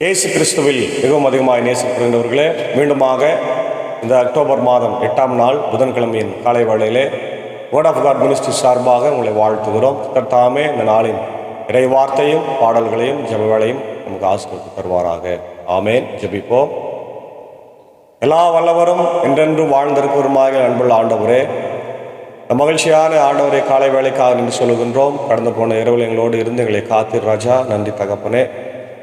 இயேசு கிறிஸ்துவில் மிகவும் அதிகமாக நேசிக்கின்றவர்களே, மீண்டுமாக இந்த அக்டோபர் மாதம் 8ஆம் நாள் புதன்கிழமையின் காலை வேளையிலே வேர்ட் ஆஃப் காட் மினிஸ்ட்ரி சார்பாக உங்களை வாழ்த்துகிறோம். கர்த்தாமே இந்த நாளின் இறை வார்த்தையும் பாடல்களையும் ஜெப வேளையும் நமக்கு ஆசீர்வதித்து தருவாராக. ஆமேன். ஜெபிப்போம். எல்லா வல்லவரும் என்றென்றும் வாழ்ந்திருப்பவருமாக அன்புள்ள ஆண்டவரே, மகிழ்ச்சியான ஆண்டவரை காலை வேளைக்காக நின்று சொல்லுகின்றோம். கடந்து போன இரவில் எங்களோடு இருந்து எங்களை காத்தீர் ராஜா. நன்றி தகப்பனே.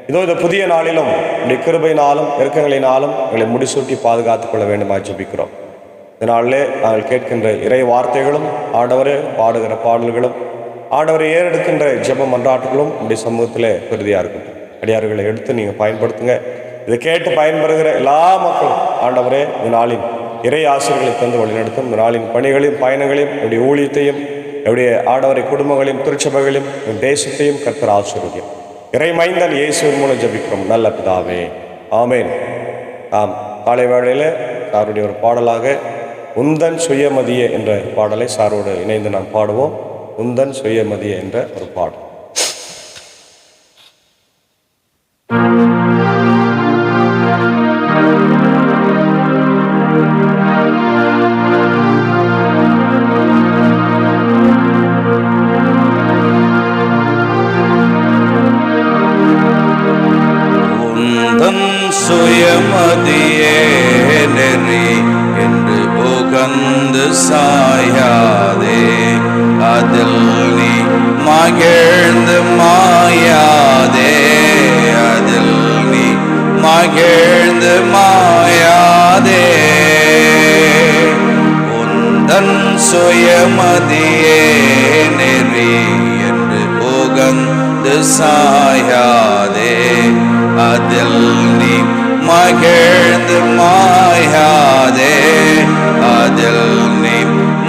இதோ இந்த புதிய நாளிலும் உடைய கிருபையினாலும் இறக்கங்களினாலும் எங்களை முடிசூட்டி பாதுகாத்துக் கொள்ள வேண்டுமாய் ஜெபிக்கிறோம். இந்த நாளிலே நாங்கள் கேட்கின்ற இறை வார்த்தைகளும் ஆண்டவரே பாடுகிற பாடல்களும் ஆண்டவரை ஏறெடுக்கின்ற ஜெப மன்றாட்டுகளும் உடைய சமூகத்திலே பெருதியாக இருக்கட்டும். அடியார்களை எடுத்து நீங்கள் பயன்படுத்துங்க. இதை கேட்டு பயன்பெறுகிற எல்லா மக்களும் ஆண்டவரே இந்த நாளின் இறை ஆசிரியர்களை தந்து வழிநடத்தும். இந்த நாளின் பணிகளையும் பயணங்களையும் என்னுடைய ஊழியத்தையும் என்னுடைய ஆண்டவரை குடும்பங்களையும் திருச்சபைகளையும் தேசத்தையும் கர்த்தர் ஆசீர்வதியும். இறை மைந்தன் இயேசுவின் மூலம் ஜெபிக்கிறோம் நல்ல பிதாவே. ஆமேன். காலை வேளையில் சாருடைய ஒரு பாடலாக உந்தன் சுயமதியே என்ற பாடலை சாரோடு இணைந்து நாம் பாடுவோம். உந்தன் சுயமதியே என்ற ஒரு பாடல். சுயமதியே நெறி என்று புகந்து சாயாதே, அதில் நீ மகிழ்ந்து மாயாதே, அதில் நீ மகிழ்ந்து மாயாதே. உந்தன் சுயமதியே நெறி என்று புகந்து சாயாதே, அதில் நீ மகிழ்ந்து மாயாதே, அதில் நீ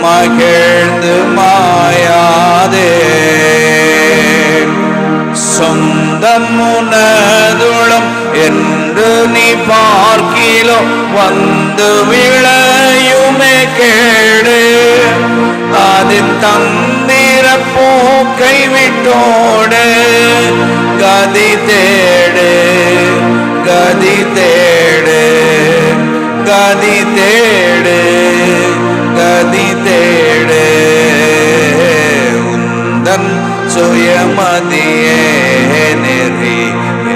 மகிழ்ந்து மாயாதே. சொந்தம் உனதுளம் என்று நீ பார்க்கிலோ வந்து விளையுமே கேடு, அதின் தந்திர போக்கை விட்டோடு கதி தேடு, கதி தேடு, கதி தேடு, கதி தேடு. உந்தன் சுயமதியே நெறி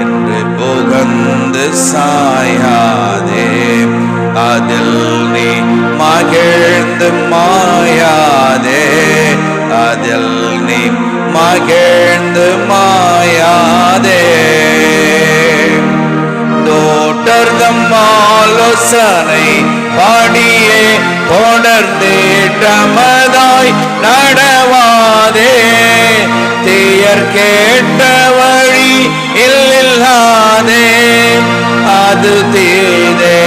என்று புகந்து சாயாதே, அதில் நீ மகிழ்ந்து மாயாதே, அதில் நீ மகிழ்ந்து மாயாதே. தோட்டர்தம் ஆலோசனை பாடியே தொடர்ந்தேட்டமதாய் நடவாதே, தீயர் கேட்ட வழி இல்லாதே, அது தீதே,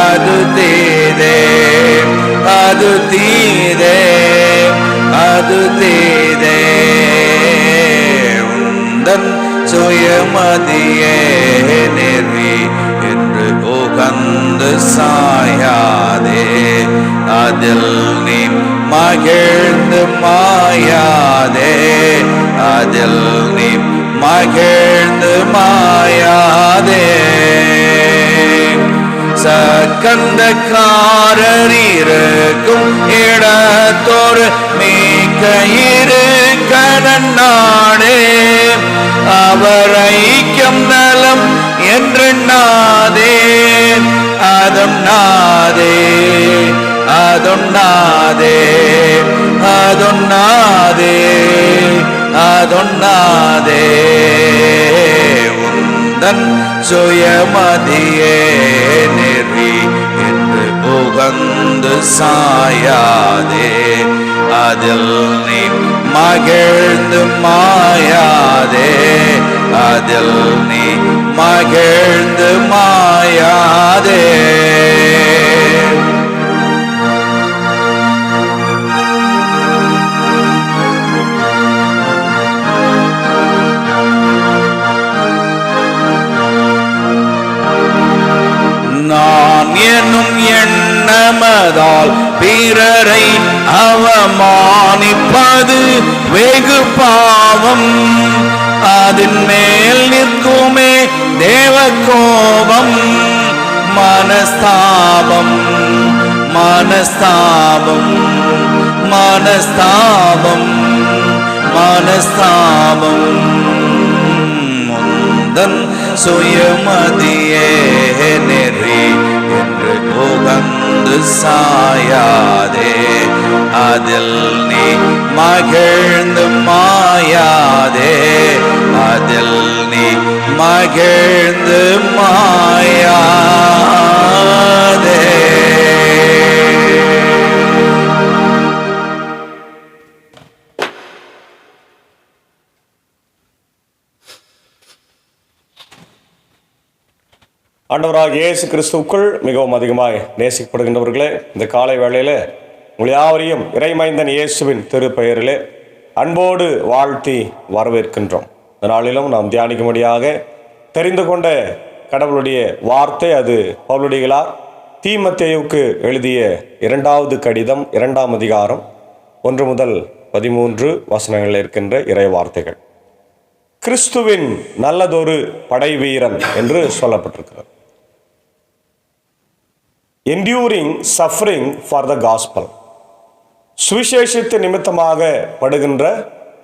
அது தீதே, அது தீதே, அது தீதே. உந்தன் சுயமதியே நெறி என்று புகந்து சாயாதே, அதில் நீ மகிழ்ந்து மாயாதே, அதில் நீ மகிழ்ந்து மாயாதே. சக்கந்தக்காரரிருக்கும் இடத்தோர் மிக்க இருக்க நன்னாடே, அவர் ஐக்கியம் நலம் என்று நாதே, அதம் நாதே, அதம் நாதே, அதம் நாதே, அதம் நாதே. உந்தன் சுயமதியே நெறி என்று புகந்து சாயாதே, அதில் நீ மகிழ்ந்து மாயாதே, அதில் நீ மகிழ்ந்து மாயாதே. நான் என்னும் எண்ணமதால் பிறரை அவமானிப்பது வெகு பாவம். அதன் மேல் நிற்குமே மனஸ்தாபம் மனஸ்தாபம் மனஸ்தாபம் முந்தன் சுயமதியே நெறி என்று உகந்து சாயாதே, அதில் நீ மகிழ்ந்து மாயாதே, அதில் நீ மகிழ்ந்து மாயாதே. ஆண்டவராக இயேசு கிறிஸ்துவுக்குள் மிகவும் அதிகமாய் நேசிக்கப்படுகின்றவர்களே, இந்த காலை வேளையில் உங்கள் யாவரையும் இறைமைந்தன் இயேசுவின் திருப்பெயரிலே அன்போடு வாழ்த்தி வரவேற்கின்றோம். இந்த நாளிலும் நாம் தியானிக்கும்படியாக தெரிந்து கொண்ட கடவுளுடைய வார்த்தை, அது பவுலடிகளார் தீமத்தேயுவுக்கு எழுதிய 2வது கடிதம் 2ஆம் அதிகாரம் 1 முதல் 13 வசனங்களில் இருக்கின்ற இறை வார்த்தைகள். கிறிஸ்துவின் நல்லதொரு படை வீரன் என்று சொல்லப்பட்டிருக்கிறது. Enduring suffering for the gospel, சுவிசேஷத்து நிமித்தமாக படுகின்ற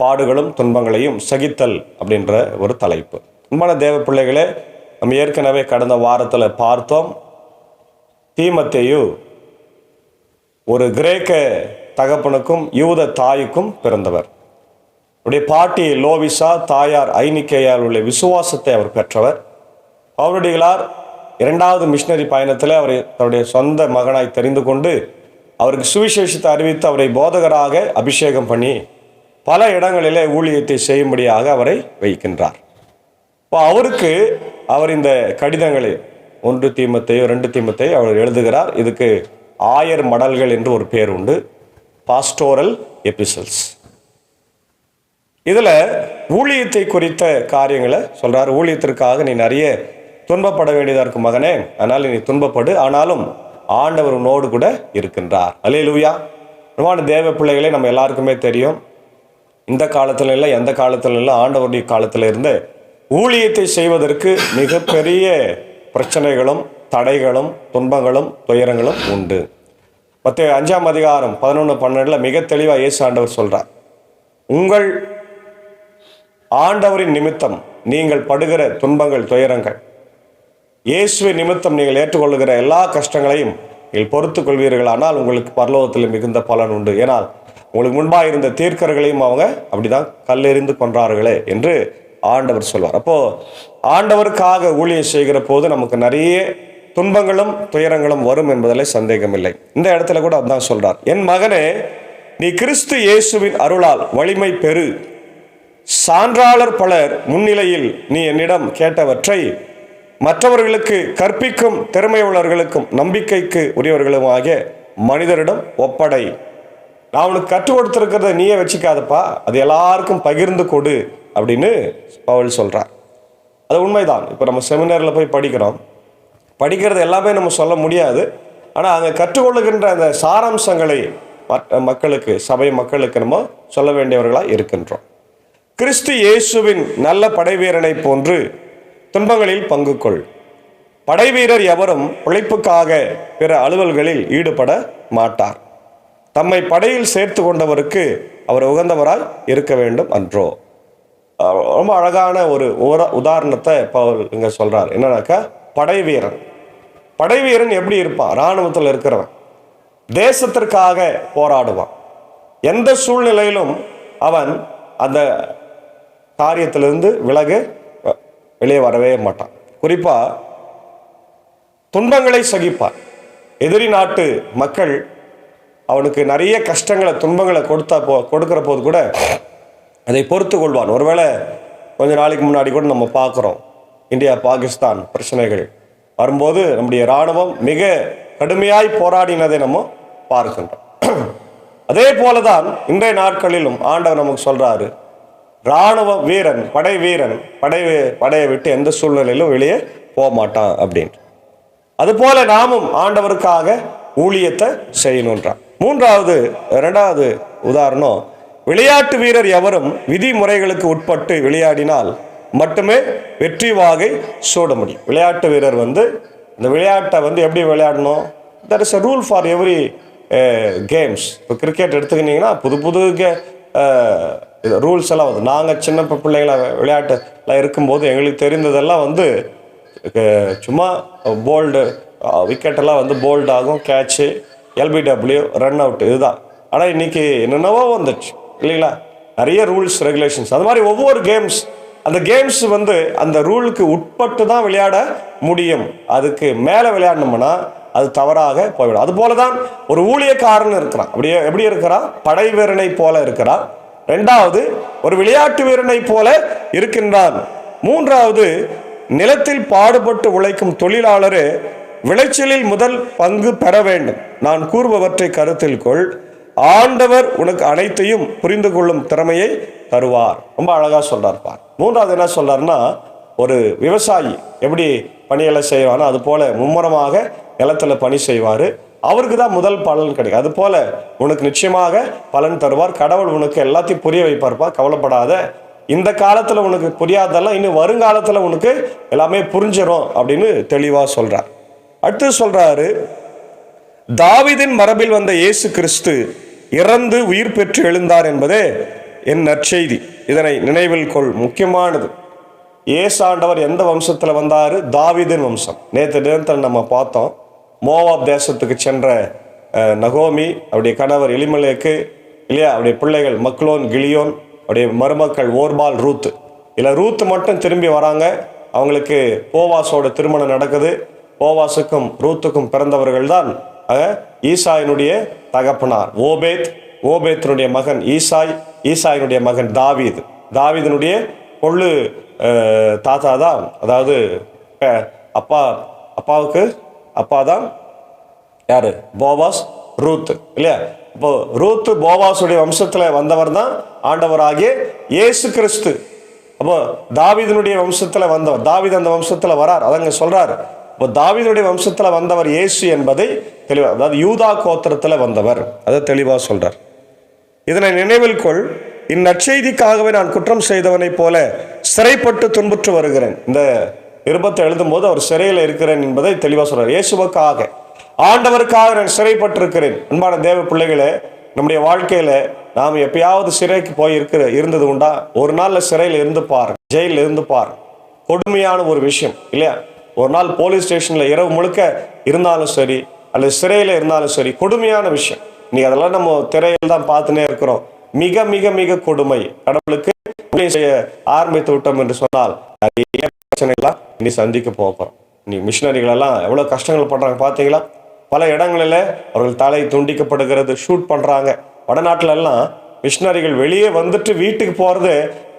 பாடுகளும் துன்பங்களையும் சகித்தல் அப்படின்ற ஒரு தலைப்பு. அன்பான தேவ பிள்ளைகளே, நம்ம ஏற்கனவே கடந்த வாரத்தில் பார்த்தோம், தீமத்தேயு ஒரு கிரேக்க தகப்பனுக்கும் யூத தாய்க்கும் பிறந்தவர். அவருடைய பாட்டி லோவிசா, தாயார் ஐனிக்கேயால் உள்ள விசுவாசத்தை அவர் பெற்றவர். பவுலடிகளார் 2வது மிஷனரி பயணத்தில் அவரை தன்னுடைய சொந்த மகனாய் தெரிந்து கொண்டு அவருக்கு சுவிசேஷத்தை அறிவித்து அவரை போதகராக அபிஷேகம் பண்ணி பல இடங்களிலே ஊழியத்தை செய்யும்படியாக அவரை வைக்கின்றார். இப்போ அவருக்கு அவர் இந்த கடிதங்களை 1 தீமோத்தேயு 2 தீமோத்தேயு அவர் எழுதுகிறார். இதுக்கு ஆயர் மடல்கள் என்று ஒரு பேர் உண்டு, பாஸ்டோரல் எபிசல்ஸ். இதில் ஊழியத்தை குறித்த காரியங்களை சொல்றார். ஊழியத்திற்காக நீ நிறைய துன்பப்பட வேண்டியதாக இருக்கும் மகனே, அதனால் நீ துன்பப்படு, ஆனாலும் ஆண்டவர் உன்னோடு கூட இருக்கின்றார். அல்லேலூயா. அன்பான தேவ பிள்ளைகளே, நம்ம எல்லாருக்குமே தெரியும், இந்த காலத்தில் இல்லை எந்த காலத்தில் இல்லை, ஆண்டவருடைய காலத்தில் இருந்து ஊழியத்தை செய்வதற்கு மிகப்பெரிய பிரச்சனைகளும் தடைகளும் துன்பங்களும் துயரங்களும் உண்டு. மத்தேயு 5ஆம் அதிகாரம் 11-12 மிக தெளிவாக இயேசு ஆண்டவர் சொல்றார், உங்கள் ஆண்டவரின் நிமித்தம் நீங்கள் படுகிற துன்பங்கள் துயரங்கள், இயேசுவின் நிமித்தம் நீங்கள் ஏற்றுக்கொள்ளுகிற எல்லா கஷ்டங்களையும் நீங்கள் பொறுத்து கொள்வீர்கள், ஆனால் உங்களுக்கு பரலோகத்தில் மிகுந்த பலன் உண்டு. ஏனால் உங்களுக்கு முன்பாக இருந்த தீர்க்கர்களையும் அவங்க அப்படிதான் கல்லெறிந்து கொன்றார்களே என்று ஆண்டவர் சொல்வார். அப்போ ஆண்டவருக்காக ஊழியம் செய்கிற போது நமக்கு நிறைய துன்பங்களும் துயரங்களும் வரும் என்பதில் சந்தேகமில்லை. இந்த இடத்துல கூட அதான் சொல்றார், என் மகனே, நீ கிறிஸ்து இயேசுவின் அருளால் வலிமை பெறு, சான்றாளர் பலர் முன்னிலையில் நீ என்னிடம் கேட்டவற்றை மற்றவர்களுக்கு கற்பிக்கும் திறமையுள்ளவர்களுக்கும் நம்பிக்கைக்கு உரியவர்களுமாகிய மனிதரிடம் ஒப்படை. நான் உனக்கு கற்றுக் கொடுத்திருக்கிறத நீயே வச்சுக்காதப்பா, அது எல்லாருக்கும் பகிர்ந்து கொடு அப்படின்னு பவுல் சொல்றார். அது உண்மைதான். இப்போ நம்ம செமினாரில் போய் படிக்கிறது எல்லாமே நம்ம சொல்ல முடியாது. ஆனால் அங்கே கற்றுக்கொள்ளுகின்ற அந்த சாராம்சங்களை மக்களுக்கு, சபை மக்களுக்கு நம்ம சொல்ல வேண்டியவர்களாக இருக்கின்றோம். கிறிஸ்து இயேசுவின் நல்ல படைவீரனை போன்று துன்பங்களில் பங்கு கொள். படைவீரர் எவரும் உழைப்புக்காக பிற அலுவல்களில் ஈடுபட மாட்டார். தம்மை படையில் சேர்த்து கொண்டவருக்கு அவர் உகந்தவராய் இருக்க வேண்டும் அன்றோ. ரொம்ப அழகான ஒரு உதாரணத்தை பவுல் இங்க சொல்றார். என்னன்னாக்கா, படைவீரன் எப்படி இருப்பான்? இராணுவத்தில் இருக்கிறவன் தேசத்திற்காக போராடுவான். எந்த சூழ்நிலையிலும் அவன் அந்த காரியத்திலிருந்து வெளியே வரவே மாட்டான். குறிப்பா துன்பங்களை சகிப்பான். எதிரி நாட்டு மக்கள் அவனுக்கு நிறைய கஷ்டங்களை துன்பங்களை கொடுக்கிற போது கூட அதை பொறுத்து கொள்வான். ஒருவேளை கொஞ்ச நாளைக்கு முன்னாடி கூட நம்ம பார்க்குறோம், இந்தியா பாகிஸ்தான் பிரச்சனைகள் வரும்போது நம்முடைய இராணுவம் மிக கடுமையாய் போராடினதை நம்ம பார்க்கின்றோம். அதே போலதான் இன்றைய நாட்களிலும் ஆண்டவர் நமக்கு சொல்றாரு, இராணுவ வீரன் படையை விட்டு எந்த சூழ்நிலையிலும் வெளியே போக மாட்டான் அப்படின்னு. அதுபோல நாமும் ஆண்டவருக்காக ஊழியத்தை செய்யணுன்றான். இரண்டாவது உதாரணம், விளையாட்டு வீரர் எவரும் விதிமுறைகளுக்கு உட்பட்டு விளையாடினால் மட்டுமே வெற்றி வாகை சூட முடியும். விளையாட்டு வீரர் இந்த விளையாட்டை எப்படி விளையாடணும்? there is a rule for every games. இப்போ கிரிக்கெட் எடுத்துக்கிட்டிங்கன்னா புது புது ரூல்ஸ் எல்லாம் வந்து நாங்கள் சின்ன பிள்ளைங்கள விளையாட்டுல இருக்கும்போது எங்களுக்கு தெரிந்ததெல்லாம் வந்து சும்மா போல்டு விக்கெட்டெல்லாம் வந்து போல்டு ஆகும், கேட்சு, எல்பிடபிள்யூ, ரன் அவுட், இதுதான். ஆனால் இன்னைக்கு என்னென்னவோ வந்துச்சு இல்லைங்களா, நிறைய ரூல்ஸ் ரெகுலேஷன்ஸ். அது மாதிரி ஒவ்வொரு கேம்ஸ், அந்த கேம்ஸ் வந்து அந்த ரூலுக்கு உட்பட்டு தான் விளையாட முடியும். அதுக்கு மேலே விளையாடணும்னா அது தவறாக போய்விடும். அது போல தான் ஒரு ஊழியக்காரன் இருக்கிறான். அப்படியே எப்படி இருக்கிறான்? படை வீரனை போல இருக்கிறான். ரெண்டாவது, ஒரு விளையாட்டு வீரனை போல இருக்கின்றான். மூன்றாவது, நிலத்தில் பாடுபட்டு உழைக்கும் தொழிலாளரே விளைச்சலில் முதல் பங்கு பெற வேண்டும். நான் கூறுபவற்றை கருத்தில் கொள், ஆண்டவர் உனக்கு அனைத்தையும் புரிந்து கொள்ளும் திறமையை தருவார். ரொம்ப அழகா சொல்றார் பார். மூன்றாவது என்ன சொல்றாருன்னா, ஒரு விவசாயி எப்படி பணிகளை செய்வானோ அது போல மும்முரமாக நிலத்துல பணி செய்வாரு, அவருக்கு தான் முதல் பலன் கிடைக்கும். அது போல உனக்கு நிச்சயமாக பலன் தருவார். கடவுள் உனக்கு எல்லாத்தையும் புரிய வைப்பார்ப்பா, கவலைப்படாத. இந்த காலத்துல உனக்கு புரியாதெல்லாம் இன்னும் வருங்காலத்துல உனக்கு எல்லாமே புரிஞ்சிடும் அப்படின்னு தெளிவா சொல்றார். அடுத்து சொல்றாரு, தாவீதின் மரபில் வந்த இயேசு கிறிஸ்து இறந்து உயிர் பெற்று எழுந்தார் என்பதே என் நற்செய்தி. இதனை நினைவில் கொள். முக்கியமானது, இயேசு ஆண்டவர் எந்த வம்சத்துல வந்தாரு? தாவீதின் வம்சம். நேற்று தினத்தில் நம்ம பார்த்தோம், மோவாப் தேசத்துக்கு சென்ற நகோமி, அவருடைய கணவர் எலிமெலேக்கு இல்லையா, அவருடைய பிள்ளைகள் மக்லோன், கிலியோன், அவருடைய மருமக்கள் ஓர்பால், ரூத்து. இல்லை ரூத்து மட்டும் திரும்பி வராங்க. அவங்களுக்கு போவாசோட திருமணம் நடக்குது. போவாசுக்கும் ரூத்துக்கும் பிறந்தவர்கள் தான் ஈசாயினுடைய தகப்பனார் ஓபேத், ஓபேத்தினுடைய மகன் ஈசாய், ஈசாயினுடைய மகன் தாவீது, தாவீதினுடைய கொள்ளு தாத்தா தான், அதாவது அப்பாவுக்கு அப்பா தான் யாரு? போவாஸ், ரூத்து இல்லையா. இப்போ ரூத்து போவாசுடைய வம்சத்துல வந்தவர் தான் ஆண்டவராகிய இயேசு கிறிஸ்து. அப்போ தாவீதினுடைய வம்சத்துல வந்தவர், தாவீது அந்த வம்சத்துல வரார். அதங்க சொல்றாரு. இப்போ தாவீதுடைய வம்சத்துல வந்தவர் இயேசு என்பதை தெளிவா, அதாவது யூதா கோத்திரத்துல வந்தவர், அதை தெளிவா சொல்றார். இதனை நினைவில் கொள், இந்நற்செய்திக்காகவே நான் குற்றம் செய்தவனை போல சிறைப்பட்டு துன்புற்று வருகிறேன். இந்த நிருபத்தை எழுதும் போது அவர் சிறையில் இருக்கிறேன் என்பதை தெளிவாக சொல்றார். இயேசுவுக்காக, ஆண்டவருக்காக நான் சிறைப்பட்டிருக்கிறேன். அன்பான தேவ பிள்ளைகளே, நம்முடைய வாழ்க்கையில நாம் எப்பயாவது சிறைக்கு போய் இருந்தது உண்டா? ஒரு நாள்ல சிறையில் இருந்து பாரு, ஜெயிலில் இருந்து பாரு. கொடுமையான ஒரு விஷயம் இல்லையா? ஒரு நாள் போலீஸ் ஸ்டேஷன்ல இரவு முழுக்க இருந்தாலும் சரி, அல்லது சிறையில இருந்தாலும் சரி, கொடுமையான விஷயம். இன்னைக்கு அதெல்லாம் நம்ம திரையில் தான் பார்த்துனே இருக்கிறோம். மிக மிக மிக கொடுமை. கடவுளுக்கு செய்ய ஆரம்பித்து விட்டோம் என்று சொன்னால் நிறைய பிரச்சனைகள்லாம் இனி சந்திக்க போகிறோம். நீ மிஷினரிகள் எல்லாம் எவ்வளவு கஷ்டங்கள் பண்றாங்க பார்த்தீங்களா? பல இடங்களில் அவர்கள் தலை துண்டிக்கப்படுகிறது, ஷூட் பண்றாங்க. வடநாட்டுல எல்லாம் மிஷினரிகள் வெளியே வந்துட்டு வீட்டுக்கு போறது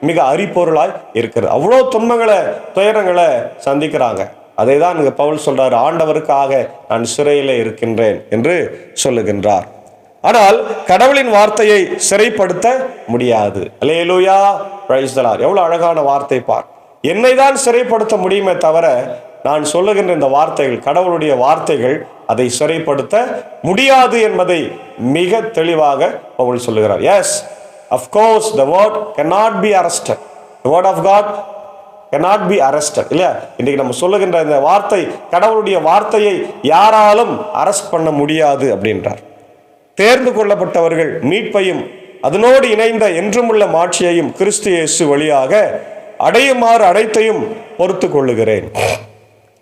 மிக அரிப்பொருளாய் இருக்கிறது. அவ்வளோ துன்பங்களை, துயரங்களை சந்திக்கிறாங்க. அதை தான் இங்க பவுல் சொல்றாரு, ஆண்டவருக்காக நான் சிறையிலே இருக்கின்றேன் என்று சொல்லுகின்றார். ஆனால் கடவுளின் வார்த்தையை சிறைப்படுத்த முடியாது. அல்லேலூயா, பிரைஸ் தி லார்ட். எவ்வளவு அழகான வார்த்தை பார். என்னை தான் சிறைப்படுத்த முடியுமே தவிர நான் சொல்லுகின்ற இந்த வார்த்தைகள், கடவுளுடைய வார்த்தைகள், அதை சிறைப்படுத்த முடியாது என்பதை மிக தெளிவாக பவுல் சொல்லுகிறார். Yes, of course the word cannot be arrested. The word of God cannot be arrested. இல்லையா? இன்னைக்கு நம்ம சொல்லுகின்ற இந்த வார்த்தை, கடவுளுடைய வார்த்தையை யாராலும் அரெஸ்ட் பண்ண முடியாது அப்படின்றார். தேர்ந்து கொள்ளப்பட்டவர்கள் மீட்பையும் அதனோடு இணைந்த என்றுமுள்ள மாட்சியையும் கிறிஸ்து இயேசு வழியாக அடையுமாறு அனைத்தையும் பொறுத்து கொள்ளுகிறேன்.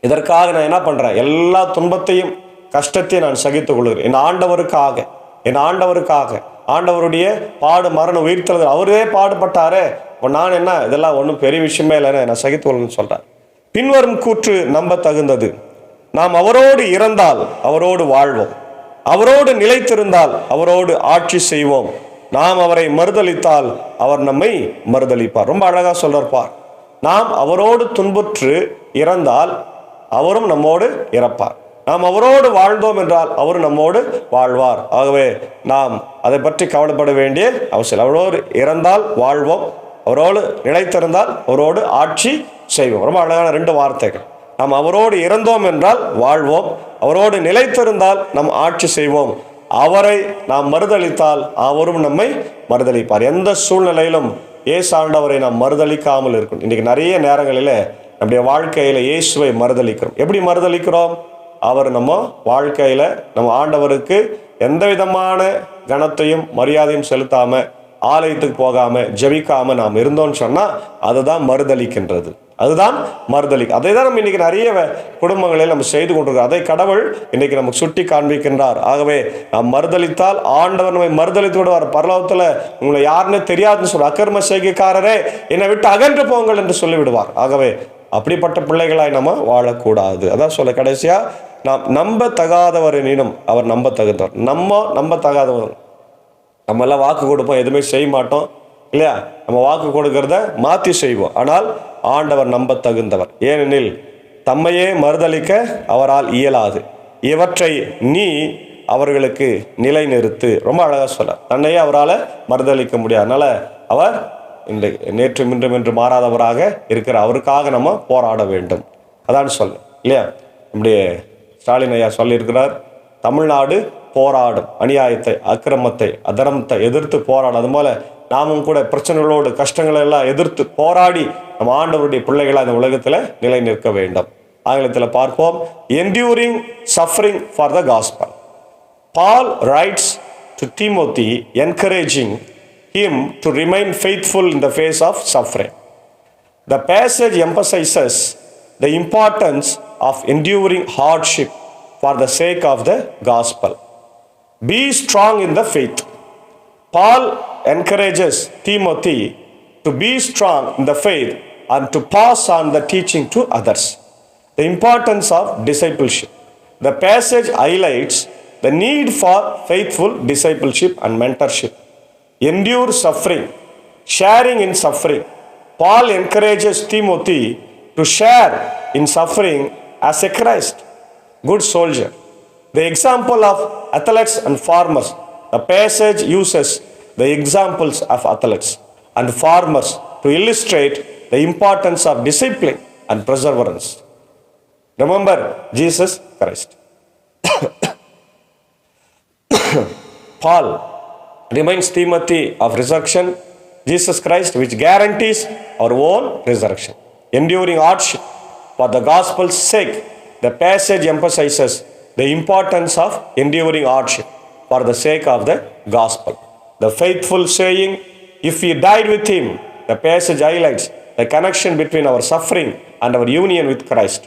இதற்காக நான் என்ன பண்றேன்? எல்லா துன்பத்தையும் கஷ்டத்தையும் நான் சகித்துக் கொள்கிறேன். என் ஆண்டவருக்காக, என் ஆண்டவருக்காக. ஆண்டவருடைய பாடு, மரணம், உயிர்த்தெழுதல் அவரே பாடுபட்டாரே, நான் என்ன இதெல்லாம் ஒன்றும் பெரிய விஷயமே இல்லைன்னு நான் சகித்துக் கொள்ளுன்னு சொல்றேன். பின்வரும் கூற்று நம்ப தகுந்தது. நாம் அவரோடு இறந்தால் அவரோடு வாழ்வோம், அவரோடு நிலைத்திருந்தால் அவரோடு ஆட்சி செய்வோம், நாம் அவரை மறுதலித்தால் அவர் நம்மை மறுதலிப்பார். ரொம்ப அழகா சொல்றார். நாம் அவரோடு துன்புற்று இறந்தால் அவரும் நம்மோடு இறப்பார். நாம் அவரோடு வாழ்ந்தோம் என்றால் அவரும் நம்மோடு வாழ்வார். ஆகவே நாம் அதை பற்றி கவலைப்பட வேண்டிய அவசியம். அவரோடு இறந்தால் வாழ்வோம், அவரோடு நிலைத்திருந்தால் அவரோடு ஆட்சி செய்வோம். ரொம்ப அழகான ரெண்டு வார்த்தைகள். நாம் அவரோடு இறந்தோம் என்றால் வாழ்வோம், அவரோடு நிலைத்திருந்தால் நாம் ஆட்சி செய்வோம், அவரை நாம் மறுதலித்தால் அவரும் நம்மை மறுதலிப்பார். எந்த சூழ்நிலையிலும் இயேசு ஆண்டவரை நாம் மறுதலிக்காமல் இருக்கணும். இன்னைக்கு நிறைய நேரங்களில் நம்முடைய வாழ்க்கையில இயேசுவை மறுதலிக்கிறோம். எப்படி மறுதலிக்கிறோம்? அவர் நம்ம வாழ்க்கையில் நம்ம ஆண்டவருக்கு எந்த விதமான கனத்தையும் மரியாதையும் செலுத்தாமல் ஆலயத்துக்கு போகாமல் ஜெபிக்காமல் நாம் இருந்தோம்னு சொன்னால் அதுதான் மறுதளிக்கின்றது. அதுதான் மறுதளிக்கு. அதை தான் நம்ம இன்னைக்கு நிறைய குடும்பங்களில் நம்ம செய்து கொண்டிருக்கிறோம். அதை கடவுள் இன்னைக்கு நமக்கு சுட்டி காண்பிக்கின்றார். ஆகவே நாம் மறுதளித்தால் ஆண்டவர் நம்மை மறுதளித்து விடுவார். பரலோகத்தில் உங்களை யாருன்னு தெரியாதுன்னு சொல்ற அக்கிரம செய்கைக்காரரே என்னை விட்டு அகன்று போங்கள் என்று சொல்லிவிடுவார். ஆகவே அப்படிப்பட்ட பிள்ளைகளாய் நம்ம வாழக்கூடாது. அதான் சொல்ல கடைசியா, நாம் நம்ப தகாதவரினும் அவர் நம்ப தகுந்தவர். நம்ப தகாதவர். நம்ம எல்லாம் வாக்கு கொடுப்போம், எதுவுமே செய்ய மாட்டோம் இல்லையா? நம்ம வாக்கு கொடுக்கறத மாற்றி செய்வோம். ஆனால் ஆண்டவர் நம்ப தகுந்தவர். ஏனெனில் தம்மையே மறுதளிக்க அவரால் இயலாது, இவற்றை நீ அவர்களுக்கு நிலைநிறுத்து. ரொம்ப அழகாக சொல்ல, தன்னையே அவரால் மறுதளிக்க முடியாது. அதனால அவர் இந்த நேற்று இன்றும் என்று மாறாதவராக இருக்கிற அவருக்காக நம்ம போராட வேண்டும். அதான் சொல்ல இல்லையா? நம்முடைய ஸ்டாலின் ஐயா சொல்லியிருக்கிறார், தமிழ்நாடு போராடும், அநியாயத்தை, அக்கிரமத்தை, அதர்மத்தை எதிர்த்து போராடும். அது போல நாமும் கூட பிரச்சனைகளோடு கஷ்டங்களை எல்லாம் எதிர்த்து போராடி நம்ம ஆண்டவருடைய பிள்ளைகளாக இந்த உலகத்தில் நிலை நிற்க வேண்டும். ஆங்கிலத்தில் பார்ப்போம், enduring suffering for the gospel. Paul writes to Timothy encouraging him to remain faithful in the face of suffering. The passage emphasizes the importance of enduring hardship for the sake of the gospel. Be strong in the faith. Paul encourages Timothy to be strong in the faith and to pass on the teaching to others. The importance of discipleship. The passage highlights the need for faithful discipleship and mentorship. Endure suffering, sharing in suffering. Paul encourages Timothy to share in suffering as a Christ, good soldier. The example of athletes and farmers. The passage uses the examples of athletes and farmers to illustrate the importance of discipline and perseverance. Remember Jesus Christ. Paul reminds Timothy of resurrection, Jesus Christ, which guarantees our own resurrection. Enduring hardship for the gospel's sake. The passage emphasizes the importance of enduring hardship for the sake of the gospel. The faithful saying, if we died with him, the passage highlights the connection between our suffering and our union with Christ.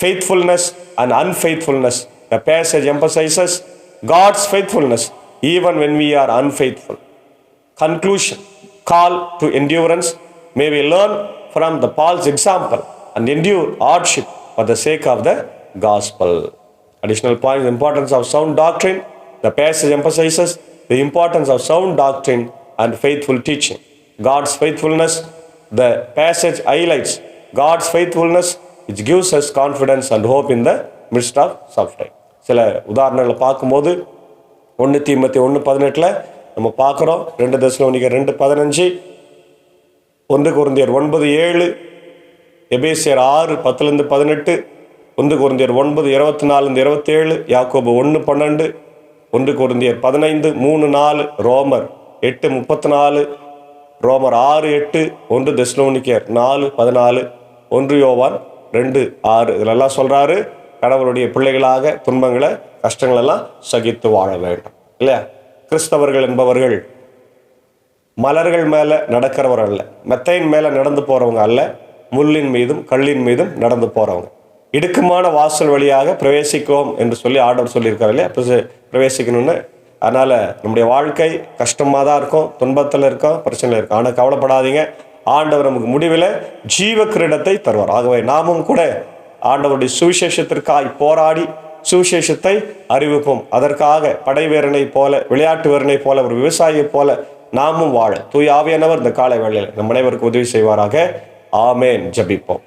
Faithfulness and unfaithfulness. The passage emphasizes God's faithfulness even when we are unfaithful. Conclusion, call to endurance. May we learn from the Paul's example and endure hardship for the sake of the gospel. Additional point, the importance of sound doctrine. The passage emphasizes the importance of sound doctrine and faithful teaching. God's faithfulness. The passage highlights God's faithfulness, which gives us confidence and hope in the midst of suffering. சில உதாரணங்களை பார்க்கும்போது 1 தீமோத்தேயு 1:18 நம்ம பார்க்குறோம். 2 தெசலோனிக்கர் 2:15, 1 கொரிந்தியர் 9:7, எபேசியர் 6:10-18, 1 கொரிந்தியர் 9:24-27, யாக்கோபு 1:12, 1 கொரிந்தியர் 15:3-4, ரோமர் 8:34, ரோமர் 6:8, 1 தெசலோனிக்கர் 4:14, 1 யோவான் 2:6. இதெல்லாம் சொல்றாரு, கடவுளுடைய பிள்ளைகளாக துன்பங்களை கஷ்டங்களெல்லாம் சகித்து வாழ வேண்டும் இல்லையா? கிறிஸ்தவர்கள் என்பவர்கள் மலர்கள் மேலே நடக்கிறவர் அல்ல, மெத்தையின் மேலே நடந்து போகிறவங்க அல்ல, முள்ளின் மீதும் கல்லின் மீதும் நடந்து போகிறவங்க. இடுக்கமான வாசல் வழியாக பிரவேசிக்கும் என்று சொல்லி ஆர்டர் சொல்லியிருக்காரு இல்லையா? பிரவேசிக்கணும்னு. அதனால் நம்முடைய வாழ்க்கை கஷ்டமாக தான் இருக்கும், துன்பத்தில் இருக்கும், பிரச்சனையில் இருக்கும். ஆனால் கவலைப்படாதீங்க, ஆண்டவர் நமக்கு முடிவில் ஜீவ கிரீடத்தை தருவார். ஆகவே நாமும் கூட ஆண்டவருடைய சுவிசேஷத்திற்காய் போராடி சுவிசேஷத்தை அறிவிப்போம். அதற்காக படை வீரனை போல, விளையாட்டு வீரனை போல, ஒரு விவசாயியை போல நாமும் வாழ தூய ஆவியானவர் இந்த காலை வேளையில் நம் அனைவருக்கு உதவி செய்வாராக. ஆமேன். ஜெபிப்போம்.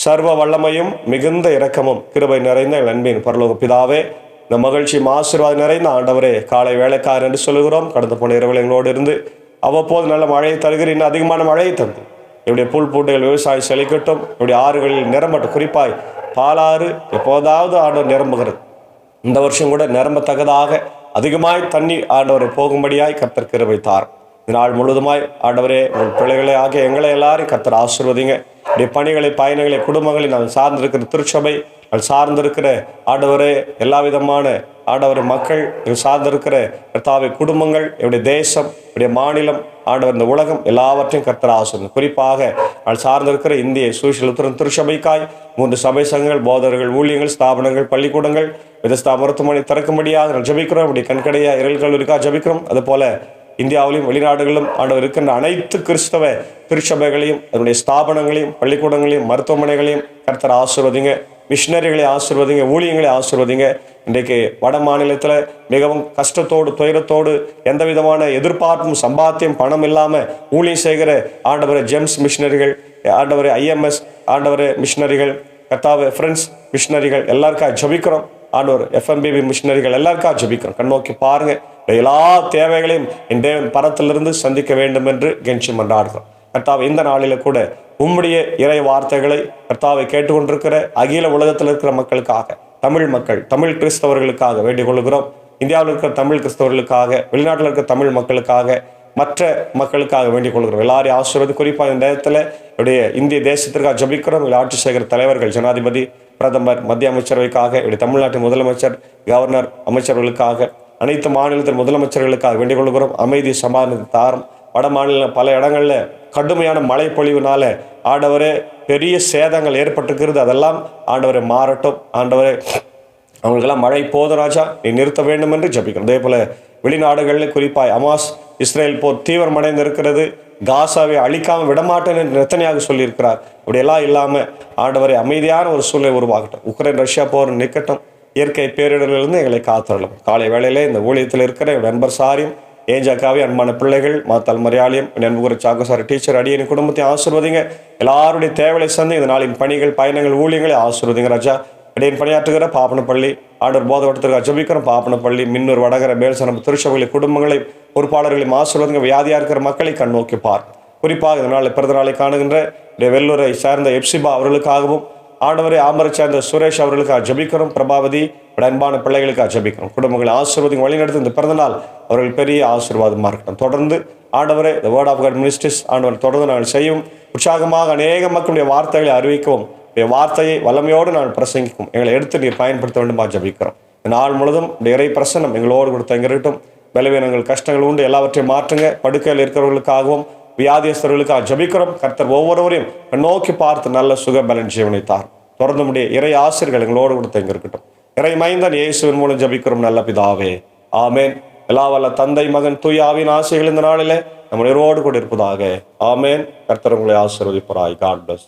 சர்வ வல்லமையும் மிகுந்த இரக்கமும் கிருபை நிறைந்த எங்கள் அன்பின் பரலோக பிதாவே, இந்த மகிழ்ச்சியும் ஆசீர்வாதம் நிறைந்த ஆண்டவரே, காலை வேலைக்காரர் என்று சொல்லுகிறோம். கடந்த போன இரவில் எங்களோடு இருந்து அவ்வப்போது நல்ல மழையை தருகிற, இன்னும் அதிகமான மழையை தந்து என்னுடைய புல் பூட்டைகள் விவசாயம் செழிக்கட்டும், என்னுடைய ஆறுகளில் நிரம்பட்டும். குறிப்பாய் பாலாறு எப்போதாவது ஆண்டவர் நிரம்புகிறது. இந்த வருஷம் கூட நிரம்பத்தக்கதாக அதிகமாய் தண்ணி ஆண்டவரை போகும்படியாய் கர்த்தர் கிருபை தார். இந்த நாள் முழுவதுமாய் ஆண்டவரே, உங்கள் பிள்ளைகளை ஆகிய எங்களை எல்லாரையும் கர்த்தர் ஆசீர்வதிங்க. இப்படி பணிகளை, பயணங்களை, குடும்பங்களை நாங்கள் சார்ந்திருக்கிற திருச்சபை அது சார்ந்திருக்கிற ஆண்டவரே எல்லா விதமான ஆண்டவர் மக்கள், சார்ந்திருக்கிற கர்த்தாவே குடும்பங்கள், என்னுடைய தேசம், என்னுடைய மாநிலம், ஆண்டவர் இந்த உலகம் எல்லாவற்றையும் கர்த்தர் ஆசீர்வதிங்க. குறிப்பாக அது சார்ந்திருக்கிற இந்திய சுவிசேஷ லுத்தரன் திருச்சபைக்காய் 3 சபை சங்கங்கள், போதகர்கள், ஊழியங்கள், ஸ்தாபனங்கள், பள்ளிக்கூடங்கள், விதஸ்தா மருத்துவமனை திறக்கும்படியாக ஜபிக்கிறோம். இப்படி கண்கடையா இரல் கல்லூரிக்காக ஜபிக்கிறோம். அதுபோல இந்தியாவிலும் வெளிநாடுகளிலும் ஆண்டவர் இருக்கின்ற அனைத்து கிறிஸ்தவ திருச்சபைகளையும், அதனுடைய ஸ்தாபனங்களையும், பள்ளிக்கூடங்களையும், மருத்துவமனைகளையும் கர்த்தர் ஆசீர்வதிங்க. மிஷினரிகளை ஆசீர்வதிங்க, ஊழியங்களை ஆசீர்வதிங்க. இன்றைக்கு வட மாநிலத்தில் மிகவும் கஷ்டத்தோடு, துயரத்தோடு, எந்த விதமான எதிர்பார்ப்பும், சம்பாத்தியம், பணம் இல்லாமல் ஊழியம் செய்கிற ஆண்டவரை ஜெம்ஸ் மிஷினரிகள், ஆண்டவரை IMS ஆண்டவரை மிஷினரிகள், கர்த்தாவே ஃப்ரெண்ட்ஸ் மிஷினரிகள் எல்லாருக்காக ஜபிக்கிறோம். ஆண்டவர் FMBB மிஷினரிகள் எல்லாருக்காக ஜபிக்கிறோம். கண்ணோக்கி பாருங்க. எல்லா தேவைகளையும் என் தேவன் பரத்திலிருந்து சந்திக்க வேண்டும் என்று கெஞ்சி மன்றாடுகிறோம். கர்த்தாவை இந்த நாளில கூட உம்முடைய இறை வார்த்தைகளை கர்த்தாவை கேட்டுக்கொண்டிருக்கிற அகில உலகத்தில் இருக்கிற மக்களுக்காக, தமிழ் மக்கள், தமிழ் கிறிஸ்தவர்களுக்காக வேண்டிக் கொள்கிறோம். இந்தியாவில் இருக்கிற தமிழ் கிறிஸ்தவர்களுக்காக, வெளிநாட்டில் இருக்கிற தமிழ் மக்களுக்காக, மற்ற மக்களுக்காக வேண்டிக் கொள்கிறோம். எல்லாரையும் ஆசீர்வதி. குறிப்பாக இந்த நேரத்தில் என்னுடைய இந்திய தேசத்திற்காக ஜபிக்கிறோம். ஆட்சி செய்கிற தலைவர்கள், ஜனாதிபதி, பிரதமர், மத்திய அமைச்சரவைக்காக, என்னுடைய தமிழ்நாட்டின் முதலமைச்சர், கவர்னர், அமைச்சர்களுக்காக, அனைத்து மாநிலத்தின் முதலமைச்சர்களுக்காக வேண்டிக் கொள்கிறோம். அமைதி சமாதானத்தை தாரும். வட மாநில பல இடங்களில் கடுமையான மழை பொழிவுனால ஆண்டவரே பெரிய சேதங்கள் ஏற்பட்டிருக்கிறது. அதெல்லாம் ஆண்டவரை மாறட்டும். ஆண்டவரே அவங்களுக்கெல்லாம் மழை போதும் ராஜா, நீ நிறுத்த வேண்டும் என்று ஜபிக்கிறோம். அதே போல வெளிநாடுகளில் குறிப்பாய் அமாஸ் இஸ்ரேல் போர் தீவிரமடைந்து இருக்கிறது. காசாவை அழிக்காமல் விடமாட்டேன் என்று நெத்தனியாக சொல்லியிருக்கிறார். அப்படியெல்லாம் இல்லாமல் ஆண்டவரை அமைதியான ஒரு சூழ்நிலை உருவாகட்டும். உக்ரைன் ரஷ்யா போர் நிற்கட்டும். இயற்கை பேரிடரிலிருந்து எங்களை காத்தரலும். காலை வேளையிலே இந்த ஊழியத்தில் இருக்கிற என் நண்பர் சாரியும், ஏஞ்சாக்காவே அன்பான பிள்ளைகள், மாத்தால் மரியாளியம், நண்புகுற சாக்கசாரி டீச்சர், அடியனின் குடும்பத்தை ஆசீர்வதிங்க. எல்லாருடைய தேவையை சந்தி இந்த நாளின் பணிகள், பயணங்கள், ஊழியங்களை ஆசீர்வதிங்க ராஜா. இடையின் பணியாற்றுகிற பாப்பனப்பள்ளி ஆண்டவர் போதவட்டத்திற்கு ஜபிக்கிறோம். பாப்பனப்பள்ளி, மின்னூர், வடகர, மேல்சனம் திருச்சபைகளை, குடும்பங்களை, பொறுப்பாளர்களையும் ஆசீர்வதிங்க. வியாதியாக இருக்கிற மக்களை கண்ணோக்கி பார். குறிப்பாக இந்த நாளை பிறந்த நாளை காணுகின்ற வெள்ளூரை சார்ந்த எப்சிபா அவர்களுக்காகவும், ஆண்டவரை ஆம்பரை சார்ந்த சுரேஷ் அவர்களுக்காக ஜபிக்கிறோம். பிரபாவதி அன்பான பிள்ளைகளுக்காக ஜபிக்கிறோம். குடும்பங்களை ஆசீர்வதிங்க. வழிநடத்தி இந்த பிறந்த நாள் அவர்கள் பெரிய ஆசீர்வாதமாக இருக்கட்டும். தொடர்ந்து ஆண்டவரை The Word of God Ministries ஆண்டவர் தொடர்ந்து நாங்கள் செய்யும். உற்சாகமாக அநேக மக்களுடைய வார்த்தைகளை அறிவிக்கவும், வார்த்தையை வல்லமையோடு நான் பிரசங்கிக்கும் எங்களை எடுத்து நீர் பயன்படுத்த வேண்டுமா ஜபிக்கிறோம். நாள் முழுதும் இறை பிரசனம் எங்களோடு கூட தங்கிருட்டும். பலவீனங்கள், கஷ்டங்கள் உண்டு, எல்லாவற்றையும் மாற்றுங்க. படுக்கையில் இருக்கிறவர்களுக்காகவும், வியாதியஸ்தர்களுக்காக ஜபிக்கிறோம். கர்த்தர் ஒவ்வொருவரையும் நோக்கி பார்த்து நல்ல சுக பலன் ஜீவனைத்தார். தொடர்ந்து முடிய இறை ஆசிரியர்கள் எங்களோடு கூட தங்கிருக்கட்டும். இறை மைந்தன் இயேசுவின் மூலம் ஜபிக்கிறோம் நல்ல பிதாவே, ஆமேன். எல்லா வல்ல தந்தை, மகன், தூய ஆவியின் ஆசைகள் இந்த நாளிலே நம்மளோடு கூட இருப்பதாக. ஆமேன். கர்த்தர் உங்களை ஆசீர்வதிப்பாராய். God plus.